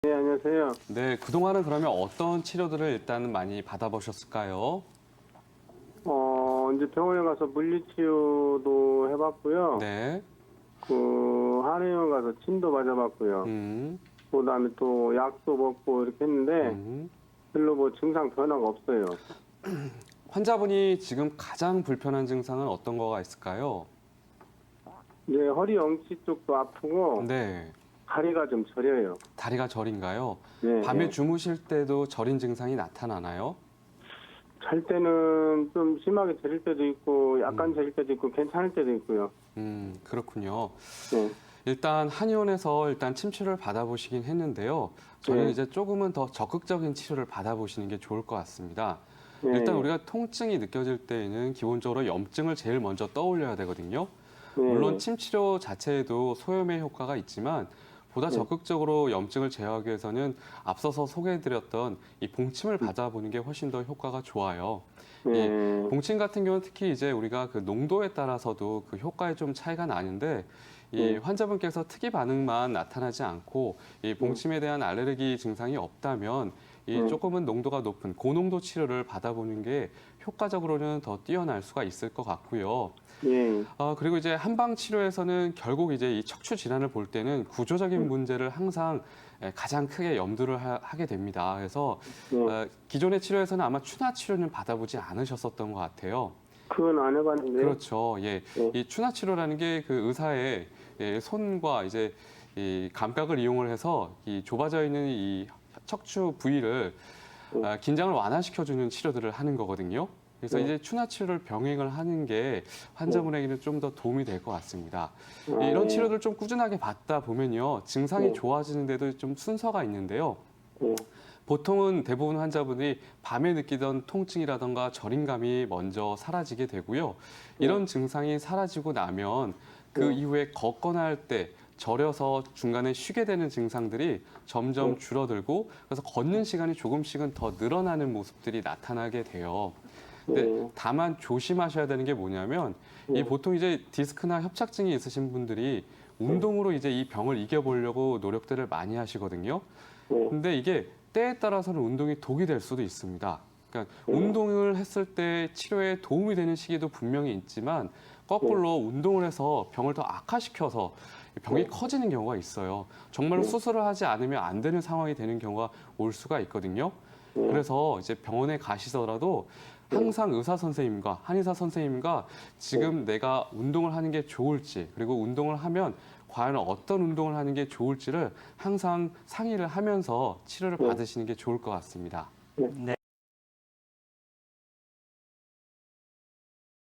네, 안녕하세요. 네, 그동안은 그러면 어떤 치료들을 일단 많이 받아보셨을까요? 이제 병원에 가서 물리치료도 해봤고요. 네. 한의원 가서 침도 맞아봤고요. 음, 그다음에 또 약도 먹고 이렇게 했는데 음. 별로 뭐 증상 변화가 없어요. 환자분이 지금 가장 불편한 증상은 어떤 거가 있을까요? 이제 허리 엉치 쪽도 아프고 네. 다리가 좀 저려요. 다리가 저린가요? 네, 밤에 네. 주무실 때도 저린 증상이 나타나나요? 잘 때는 좀 심하게 저릴 때도 있고 약간 저릴 때도 있고 괜찮을 때도 있고요. 그렇군요. 네, 일단 한의원에서 일단 침치료를 받아보시긴 했는데요. 저는 네. 이제 조금은 더 적극적인 치료를 받아보시는 게 좋을 것 같습니다. 네, 일단 우리가 통증이 느껴질 때에는 기본적으로 염증을 제일 먼저 떠올려야 되거든요. 네, 물론 침치료 자체에도 소염의 효과가 있지만 보다 네. 적극적으로 염증을 제어하기 위해서는 앞서서 소개해드렸던 이 봉침을 받아보는 게 훨씬 더 효과가 좋아요. 이 네, 봉침 같은 경우는 특히 이제 우리가 그 농도에 따라서도 그 효과에 좀 차이가 나는데 이 네. 환자분께서 특이 반응만 나타나지 않고 이 봉침에 대한 알레르기 증상이 없다면 이 조금은 농도가 높은 고농도 치료를 받아보는 게 효과적으로는 더 뛰어날 수가 있을 것 같고요. 네, 그리고 이제 한방 치료에서는 결국 이제 이 척추 질환을 볼 때는 구조적인 문제를 항상 가장 크게 염두를 하게 됩니다. 그래서 네. 기존의 치료에서는 아마 추나 치료는 받아보지 않으셨었던 것 같아요. 그건 안 해봤는데. 그렇죠. 예. 네, 이 추나 치료라는 게 그 의사의 손과 이제 이 감각을 이용을 해서 이 좁아져 있는 이 척추 부위를 긴장을 완화시켜주는 치료들을 하는 거거든요. 그래서 네. 이제 추나 치료를 병행을 하는 게 환자분에게는 좀 더 도움이 될 것 같습니다. 이런 네. 치료들 좀 꾸준하게 받다 보면요. 증상이 네. 좋아지는데도 좀 순서가 있는데요. 네. 보통은 대부분 환자분이 밤에 느끼던 통증이라던가 저림감이 먼저 사라지게 되고요. 이런 증상이 사라지고 나면 그 이후에 걷거나 할 때 저려서 중간에 쉬게 되는 증상들이 점점 줄어들고 그래서 걷는 시간이 조금씩은 더 늘어나는 모습들이 나타나게 돼요. 근데 네. 다만 조심하셔야 되는 게 뭐냐면 이 보통 이제 디스크나 협착증이 있으신 분들이 운동으로 이제 이 병을 이겨보려고 노력들을 많이 하시거든요. 네. 근데 이게 때에 따라서는 운동이 독이 될 수도 있습니다. 그러니까 운동을 했을 때 치료에 도움이 되는 시기도 분명히 있지만 거꾸로 운동을 해서 병을 더 악화시켜서 병이 커지는 경우가 있어요. 정말로 수술을 하지 않으면 안 되는 상황이 되는 경우가 올 수가 있거든요. 그래서 이제 병원에 가시더라도 항상 의사 선생님과 한의사 선생님과 지금 내가 운동을 하는 게 좋을지 그리고 운동을 하면 과연 어떤 운동을 하는 게 좋을지를 항상 상의를 하면서 치료를 받으시는 게 좋을 것 같습니다. 네.